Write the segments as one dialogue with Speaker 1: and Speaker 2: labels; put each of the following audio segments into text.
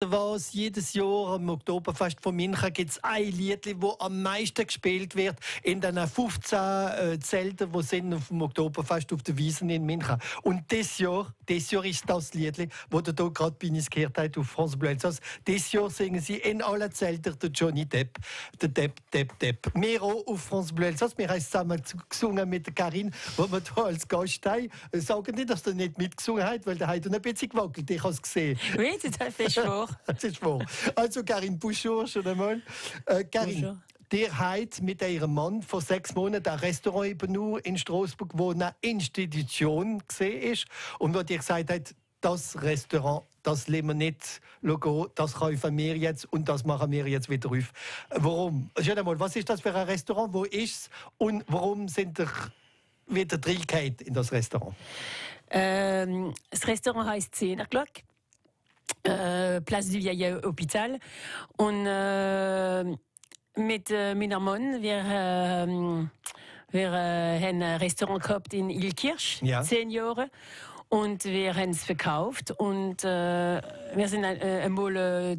Speaker 1: Was jedes Jahr am Oktoberfest von München gibt es ein Lied, das am meisten gespielt wird in den 15 Zelten, die sind auf dem Oktoberfest auf der Wiesn in München. Und dieses Jahr ist das Lied, das ihr hier gerade bei uns gehört habt auf France Bleu Elsass. Dieses Jahr singen sie in allen Zelten der Johnny Depp, der Depp, Depp, Depp. Wir auch auf France Bleu Elsass, wir haben zusammen gesungen mit der Karin, wo wir hier als Gast haben. Sagen nicht, dass ihr nicht mitgesungen habt, weil der hat ein bisschen gewackelt, ich habe es gesehen.
Speaker 2: Oui, tout à fait, chaud.
Speaker 1: Das ist wahr. Also Karin Bouchard, schon einmal. Karin, der hat mit ihrem Mann vor 6 Monaten ein Restaurant eben nur in Straßburg, wo eine Institution gesehen ist und wo dir gesagt hat, das Restaurant, das lassen wir nicht gehen, das kaufen wir jetzt und das machen wir jetzt wieder auf. Warum? Schon einmal, was ist das für ein Restaurant? Wo ist es? Und warum sind ihr wieder reingegangen in das Restaurant?
Speaker 2: Das Restaurant heisst 10 O'Clock. Place du Vieil Hôpital. Und mit meiner Mann, wir haben ein Restaurant gehabt in Ilkirch, 10 Jahre. Und wir haben es verkauft. Und wir sind einmal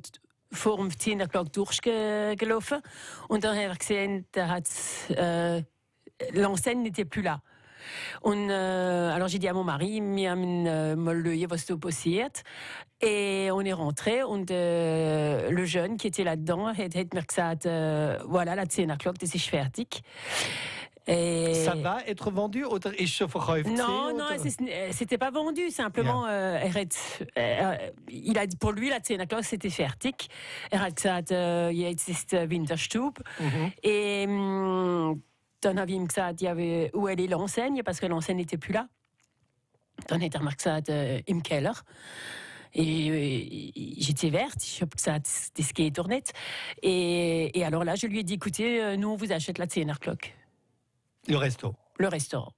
Speaker 2: vor dem 10 O'Clock durchgelaufen. Und dann haben wir gesehen, l'enseigne n'était plus là. Und alors j'ai dit à mon mari, wir haben mal schauen, was da passiert. Et on est rentré und le jeune qui était là-dedans hat mir gesagt, voilà, la 10 O'Clock, das ist fertig.
Speaker 1: Ça va être vendu oder ist schon verkauft?
Speaker 2: Non, non, c'était pas vendu. Simplement, il a dit pour lui la 10 O'Clock c'était fertig. Hat gesagt, jetzt ist Winterstube. Et dann habe ich ihm gesagt, où elle est l'enseigne, parce que l'enseigne n'était plus là. Dann hat er mir gesagt, im Keller. Et j'étais verte, ich habe gesagt, das geht doch nicht. Et alors là, je lui ai dit, écoutez, nous on vous achète la 10 O'Clock.
Speaker 1: Le resto.
Speaker 2: Le restaurant.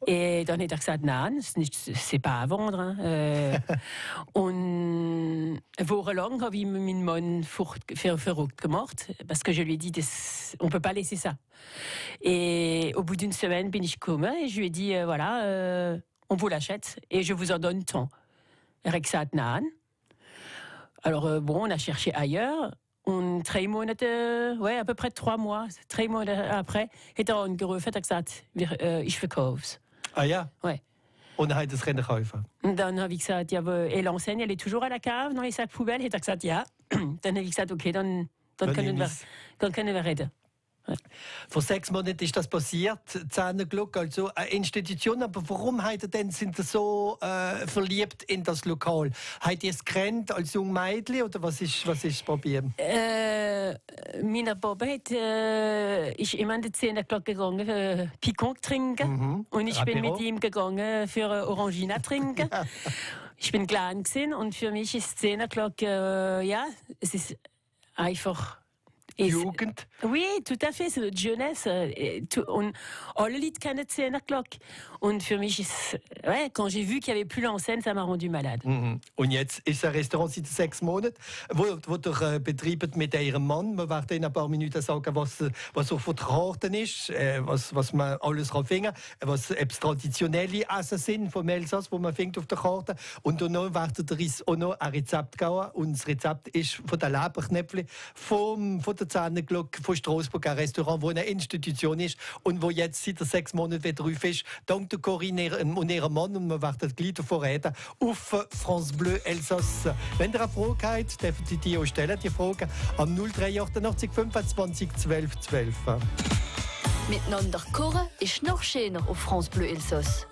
Speaker 2: Et dann hat er gesagt, nein, c'est pas à vendre. Und eine Woche lang habe ich meinen Mann verrückt gemacht, parce que je lui ai dit, on peut pas laisser ça. Et au bout d'une semaine, bin ich gekommen et je lui ai dit, voilà, on vous l'achète et je vous en donne tant. Er hat gesagt, nein. Alors bon, on a cherché ailleurs. Und 3 Monate, à peu près 3 mois, 3 Monate après, hat er angerufen und gesagt, ich verkauf's.
Speaker 1: Ah ja?
Speaker 2: Ouais.
Speaker 1: Und er hat es kaufen.
Speaker 2: Und dann habe ich gesagt, et l'enseigne, elle est toujours à la cave, dans les sacs poubelles? Hat er gesagt, ja. Dann habe ich gesagt, okay, dann können wir reden.
Speaker 1: Vor 6 Monaten ist das passiert, 10 O'Clock, also eine Institution. Aber warum sind ihr so verliebt in das Lokal? Habt ihr es gekannt als junge Mädchen oder was ist das Problem?
Speaker 2: Mein Papa ist immer an die 10 O'Clock gegangen, Picon trinken. Und ich bin mit ihm gegangen für Orangina trinken. Ich bin klein gewesen und für mich ist 10 O'Clock, es ist einfach...
Speaker 1: Jugend?
Speaker 2: Oui, tout à fait, c'est notre jeunesse. Und alle Leute kennen 10 O'Clock. Und für mich ist, quand j'ai vu qu'il n'y avait plus l'enseigne, ça m'a rendu malade.
Speaker 1: Und jetzt ist ein Restaurant seit 6 Monaten, wo ihr betreibt mit ihrem Mann. Wir werden in ein paar Minuten sagen, was auf der Karte ist, was man alles finden kann, was traditionelle Essen sind vom Elsass, wo man findet auf der Karte. Und dann werden wir uns auch noch ein Rezept geben. Und das Rezept ist von den Leberknäpfchen von der 10 O'Clock von Straßburg, ein Restaurant, wo eine Institution ist und wo jetzt seit 6 Monaten wieder drauf ist. Dank der Corinne und ihrem Mann, und wir werden gleich davon reden, auf France Bleu Elsass. Wenn ihr eine Frage habt, dürft ihr die auch stellen, die Frage am 0388 25 12 12.
Speaker 3: Miteinander kochen ist noch schöner auf France Bleu Elsass.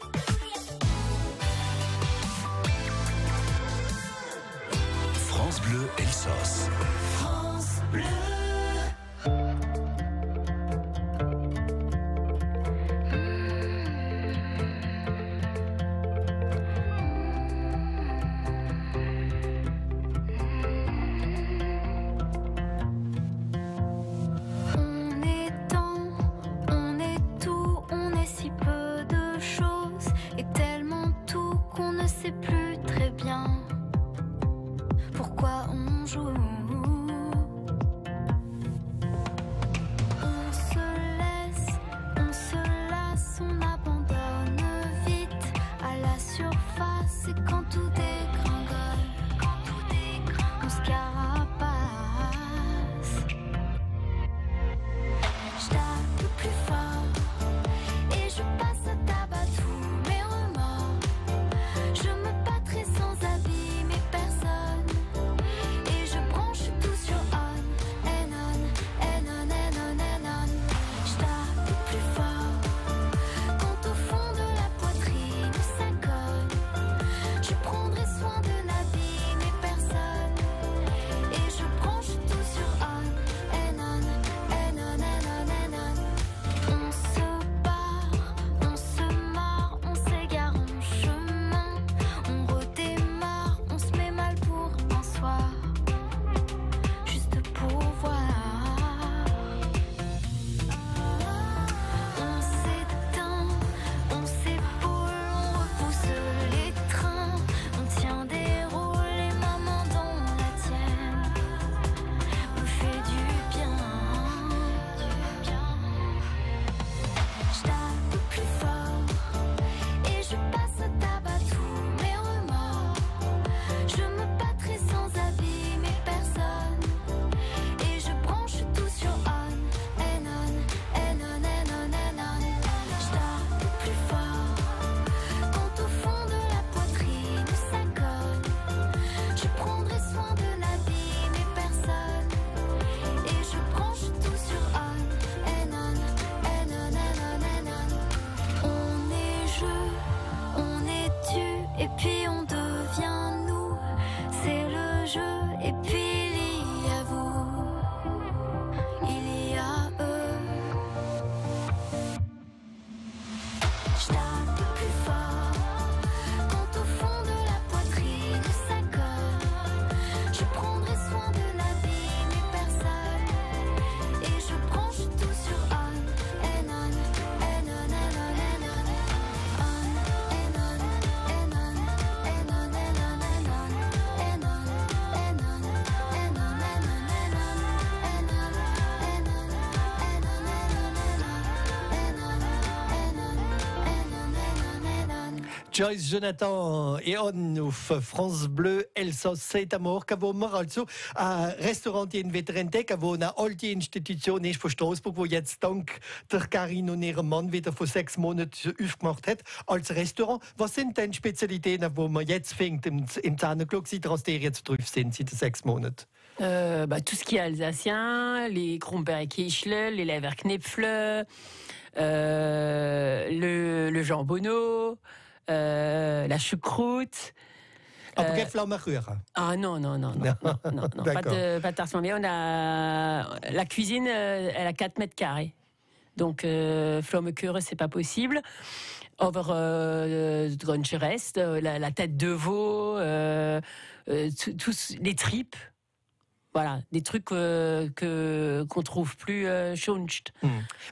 Speaker 4: France Bleu Elsass. France Bleu.
Speaker 5: Pourquoi on joue?
Speaker 1: Joyce Jonathan et on auf France Bleu Elsass c'est amor kavo mer also a Restaurant in Veterente kavo na alte Institution ist von Straßburg wo jetzt dank der Karin und ihrem Mann wieder vor 6 Monaten aufgemacht hat als Restaurant. Was sind denn Spezialitäten, wo man jetzt fängt im Zahnerklug, seit ihr jetzt drauf sind, seit 6 Monaten?
Speaker 2: Tout ce qui est alsacien, les Kronberg-Kischle, les Leverknepfle, le jambonneau, la choucroute.
Speaker 1: Aber keine Flammekuchen?
Speaker 2: Ah non, pas de tartine. Mais on a la cuisine, elle a 4 mètres carrés. Donc, Flammekuchen, c'est pas possible. Over Gruncherest, la tête de veau, tous les tripes. Voilà, des trucs qu'on trouve plus schonst.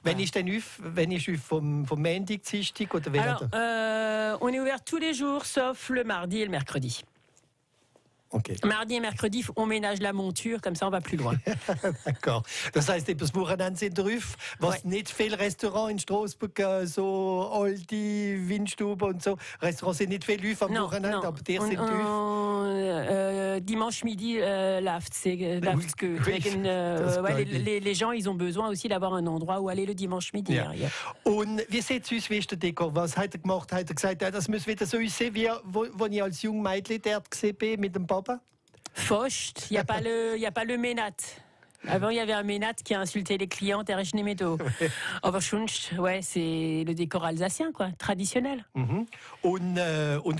Speaker 1: Wenn ich vom Montag, Dienstag oder
Speaker 2: Alors, on est ouvert tous les jours, sauf le mardi et le mercredi.
Speaker 1: Okay.
Speaker 2: Mardi et mercredi, on ménage la monture, comme ça on va plus loin.
Speaker 1: D'accord. Das heißt, etwas Wochenende sind drauf, was nicht viele Restaurants in Straßburg, so alte Windstube und so, Restaurants sind nicht viele Leute am Wochenende, aber die sind drauf.
Speaker 2: Dimanche midi, les gens, ils ont besoin aussi d'avoir un endroit où aller le dimanche midi.
Speaker 1: Ja. Und wie sieht es aus, wie ist der Dekor? Was hat er gemacht? Hat er gesagt, das muss wieder so aussehen, wie wo ich als junge Mädchen dort gesehen bin mit dem Papa?
Speaker 2: Faucht, il n'y a pas le Ménat. Avant, il y avait un Ménat qui a insulté les clients, Aber sonst, ouais, c'est le décor alsacien, quoi, traditionnel.
Speaker 1: Und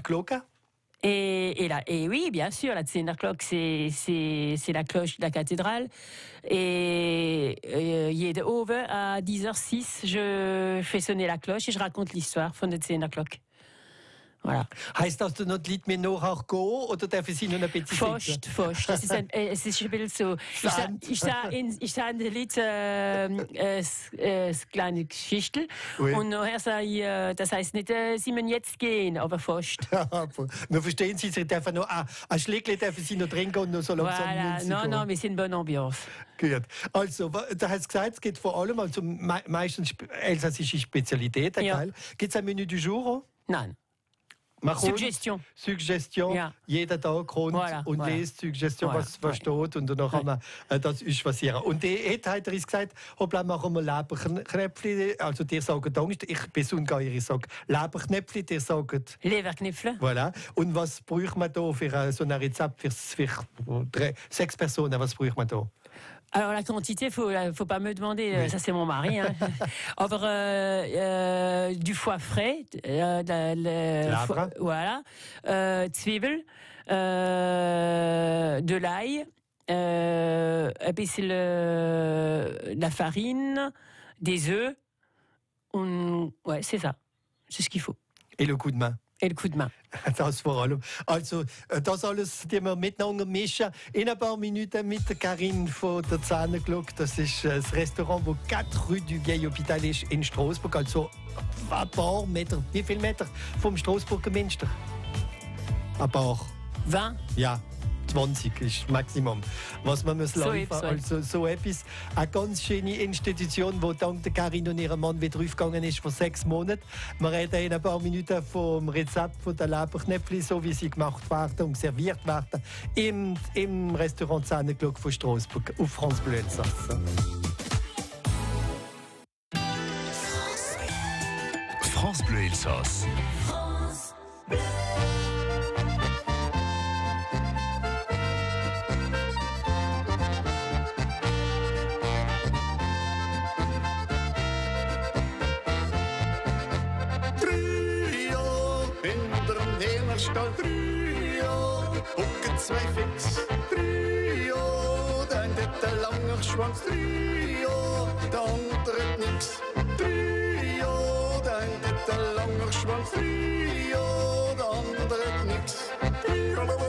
Speaker 1: Glocke?
Speaker 2: Et oui, bien sûr, la Zehnerglock, c'est la cloche de la cathédrale. Et jede Oven, à 10h06, je fais sonner la cloche et je raconte l'histoire von der Zehnerglock. Voilà.
Speaker 1: Heißt das, du noch die Leute mit nachher gehen oder dürfen sie noch ein bisschen sitzen?
Speaker 2: Foscht. Es ist ein bisschen so. Ich sah den Leuten kleine Geschichte und nachher sage ich, das heißt nicht, sie müssen jetzt gehen, aber Foscht.
Speaker 1: Nur verstehen Sie, sie dürfen noch ein Schlägli dürfen sie noch trinken und noch so langsam.
Speaker 2: Non, mais c'est une bonne ambiance.
Speaker 1: Gut. Also, du hast gesagt, es geht vor allem also meistens elsassische Spezialitäten.
Speaker 2: Ja.
Speaker 1: Gibt es ein Menü du jour?
Speaker 2: Nein.
Speaker 1: Suggestion. Ja. Jeder Tag kommt und liest Suggestion, was steht und dann kann man das auspassieren. Und die hat er gesagt, hoppla, machen wir Leberknäpfli, also die sagen Angst, ich bin Ungarier, ich sage Leberknäpfli, die sagen
Speaker 2: Leberknäpfle.
Speaker 1: Voilà. Und was braucht man da für so ein Rezept für 6 Personen, was braucht man da?
Speaker 2: Alors la quantité, faut pas me demander, ça c'est mon mari. Hein. Du foie frais, voilà, Zwiebel, de l'ail, la farine, des œufs. Ouais, c'est ça, c'est ce qu'il faut.
Speaker 1: Et le coup de main.
Speaker 2: Et le coup de main.
Speaker 1: Das vor allem. Also, das alles, die wir miteinander mischen. In ein paar Minuten mit der Karin von der Zahnerglock. Das ist das Restaurant, wo 4 Rue du Vieil Hôpital ist in Straßburg. Also, ein paar Meter. Wie viele Meter vom Straßburger Münster? Ein paar.
Speaker 2: 20?
Speaker 1: Ja. 20 ist Maximum, was man muss laufen. Also so etwas. Eine ganz schöne Institution, die dank der Karin und ihrem Mann wieder aufgegangen ist vor 6 Monaten. Wir reden in ein paar Minuten vom Rezept von der Leberknäpfli, so wie sie gemacht werden und serviert werden im Restaurant Zahnerglock von Straßburg auf France Bleu Elsass.
Speaker 4: France Bleu Elsass.
Speaker 3: France Bleu.
Speaker 5: Statt 3 Jahre, hocken 2 fix. 3 Jahre, der eine hat einen langen Schwanz. 3 Jahre, der andere hat nix. 3 Jahre, der eine hat einen langen Schwanz. 3 Jahre, der andere hat nix. 3 Jahre,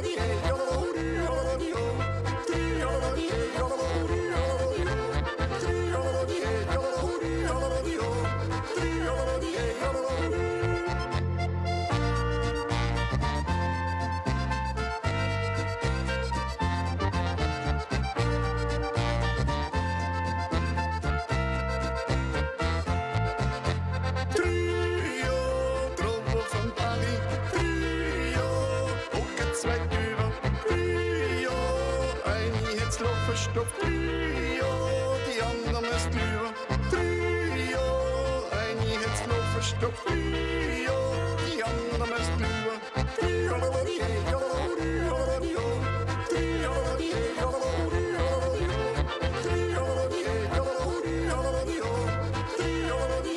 Speaker 5: Eine hat's verstopft, 3 Jahre, die andere müsst drüber. 3 Jahre, eine hat's verstopft, 3 Jahre, die andere müsst drüber. 3 Jahre, die Jahre, die Jahre, die Jahre, die Jahre, die Jahre, die Jahre, die Jahre, die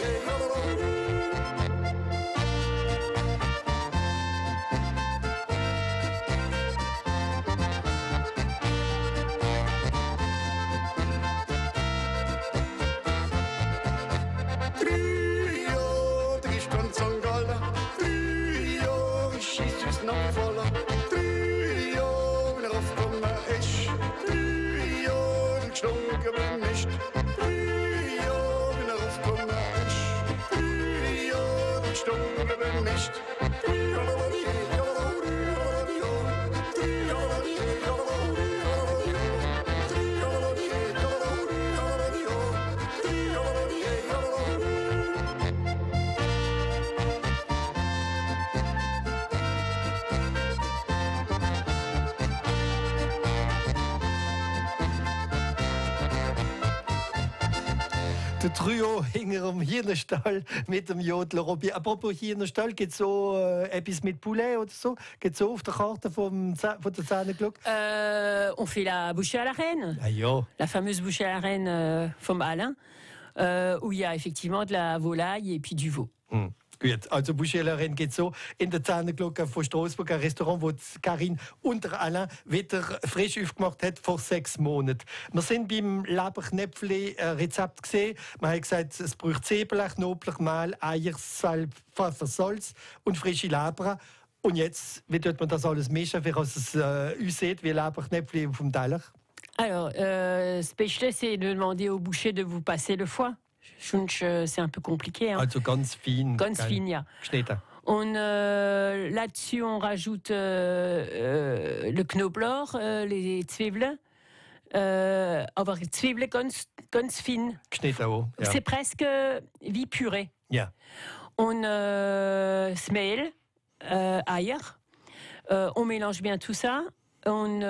Speaker 1: Der Trio hinter dem Hirnstall mit dem Jodler Robby. Apropos Hirnstall, gibt es so etwas mit Poulet oder so? Gibt es so auf der Karte von der Zähneglocke?
Speaker 2: On fait la bouchée à la reine.
Speaker 1: Ah ja.
Speaker 2: La fameuse bouchée à la reine vom Alain, où il y a effectivement de la volaille et puis du veau.
Speaker 1: Gut, also Boucher-la-Reine geht so in der Zähneglocke von Straßburg, ein Restaurant, wo Karin und der Alain wieder frisch aufgemacht hat vor 6 Monaten. Wir sind beim Leberknäpfli-Rezept gesehen. Man hat gesagt, es braucht Zwiebeln, Knoblauch, Mehl, Eier, Salz, Pfeffer, Salz und frische Leber. Und jetzt, wie tut man das alles mischen, wie es uns sieht, wie Leberknäpfli auf dem Teller?
Speaker 2: Alors, ce péché, c'est de demander au boucher de vous passer le foie. Schunch, c'est un peu compliqué. Hein.
Speaker 1: Also ganz fein.
Speaker 2: Ganz fein, ja.
Speaker 1: Geschnitten.
Speaker 2: On, là-dessus, on rajoute le Knoblauch, les Zwiebeln. Aber Zwiebeln ganz fein.
Speaker 1: Geschnitten auch. Ja.
Speaker 2: C'est presque wie Püree.
Speaker 1: Ja.
Speaker 2: On Mehl, Eier. On mélange bien tout ça. On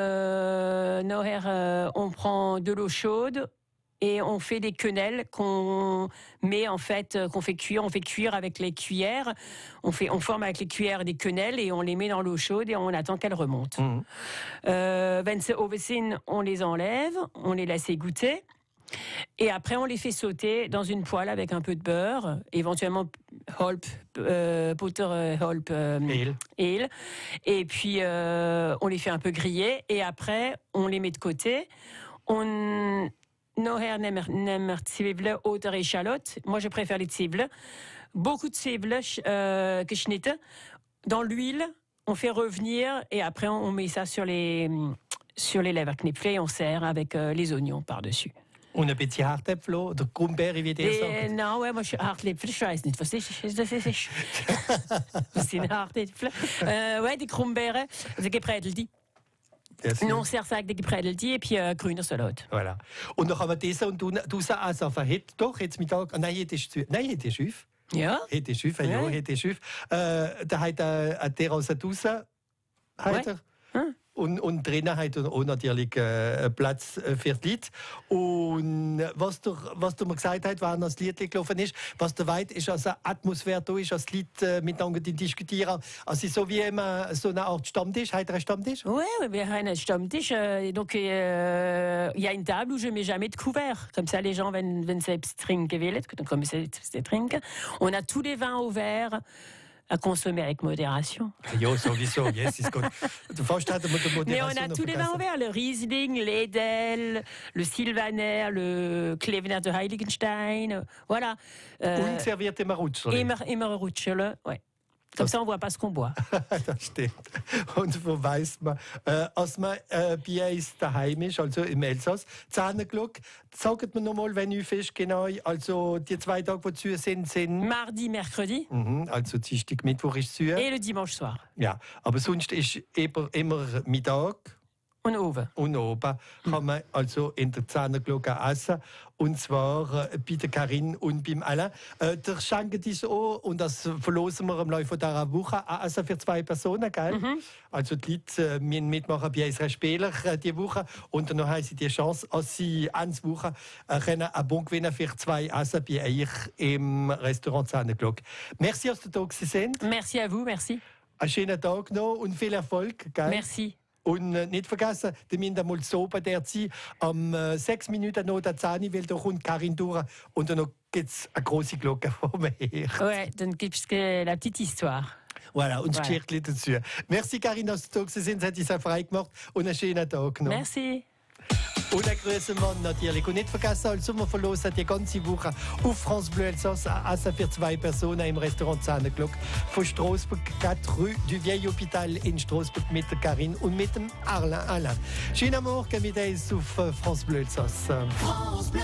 Speaker 2: prend de l'eau chaude. Et on fait des quenelles qu'on met en fait, qu'on fait cuire. On fait cuire avec les cuillères. On forme avec les cuillères des quenelles et on les met dans l'eau chaude et on attend qu'elles remontent. Wenn sie oben sind, on les enlève, on les laisse égoutter. Et après, on les fait sauter dans une poêle avec un peu de beurre, éventuellement butter, Mehl. Et puis, on les fait un peu griller. Et après, on les met de côté. Noher nemmer Zwiebeln oder échalotes. Moi, je préfère les Zwiebeln. Beaucoup de Zwiebeln geschnitten. Dans l'huile, on fait revenir et après, on met ça sur les Leberknäpfle et on sert avec les oignons par-dessus.
Speaker 1: Und ein bisschen Hartäpfel oder Krummbeere, wie der sagt?
Speaker 2: Non, ouais, moi, Hartäpfel, je weiß nicht. Was ist ein Hartäpfel? Ouais, des Krummbeere, also gebrätelte. Nous, on sert ça avec des gebrätelte et puis grüner Salat.
Speaker 1: Voilà. Und dann haben wir das und du sagst einfach, heute doch, jetzt Mittag, nein, heute ist schief.
Speaker 2: Ja.
Speaker 1: Heute ist schief, ja, heute ist schief. Da hat er Terrasse draussen, hat er. Und drinnen hat er auch natürlich Platz für die Leute. Und was du mir gesagt hast, während das Lied gelaufen ist, was du weißt, ist, dass eine Atmosphäre da ist, dass die Leute miteinander diskutieren. Also so wie immer so eine Art Stammtisch. Hat er einen Stammtisch?
Speaker 2: Oui, wir haben einen Stammtisch. Donc, il y a une table où je ne mets jamais de couvert. Comme ça, les gens, wenn sie trinken wollen, comme ça, ils trinken. On a tous les vins au verre. À consommer avec modération.
Speaker 1: Ja, sowieso. Yes, ist gut. Fast hat man die Moderation.
Speaker 2: Mais on a tous les vins au verre, le Riesling, l'Edel, le Sylvaner, le Klevener de Heiligenstein, voilà.
Speaker 1: Und serviert immer Rutschel.
Speaker 2: Immer Rutschel, ouais. Comme ça, on ne voit pas ce qu'on boit.
Speaker 1: Das stimmt. Und so weiss man, als man bei uns daheim ist, also im Elsass, Zähneglocke, sagt man nochmal, wenn ich fest genau, also die 2 Tage, die zu sind.
Speaker 2: Mardi, mercredi.
Speaker 1: Also Dienstag, Mittwoch ist zu.
Speaker 2: Et le dimanche soir.
Speaker 1: Ja, aber sonst ist immer Mittag.
Speaker 2: Und oben.
Speaker 1: und oben kann man also in der 10 Glocke essen. Und zwar bei der Karin und beim Alain. Der schenkt uns auch, und das verlosen wir im Laufe dieser Woche, also für 2 Personen, gell? Also die Leute müssen mitmachen bei unseren Spielern diese Woche. Und dann haben sie die Chance, als sie 1 Woche können einen Bon gewinnen für 2 Essen bei euch im Restaurant 10 Glocke. Merci, dass ihr da sind.
Speaker 2: Merci à vous, merci.
Speaker 1: Einen schönen Tag noch und viel Erfolg. Gell?
Speaker 2: Merci.
Speaker 1: Und nicht vergessen, der müssen einmal so bei der Zeit am 6 Minuten noch der 10, weil da kommt Karin durch und dann gibt es eine große Glocke vor mir her.
Speaker 2: Ouais, dann gibt's la petite histoire.
Speaker 1: Voilà, und das Geschichte dazu. Merci Karin, dass du da sind, hat uns auch frei gemacht und einen schönen Tag noch.
Speaker 2: Merci.
Speaker 1: Und einen grüßen Mann natürlich. Und nicht vergessen, also wir verlosen die ganze Woche auf France Bleu Elsass Essen für 2 Personen im Restaurant 10 Glocke von Straßburg 4 Rue du Vieil Hôpital in Straßburg mit der Karin und mit dem Alain. Schönen Morgen mit uns auf France Bleu Elsass.
Speaker 5: France Bleu.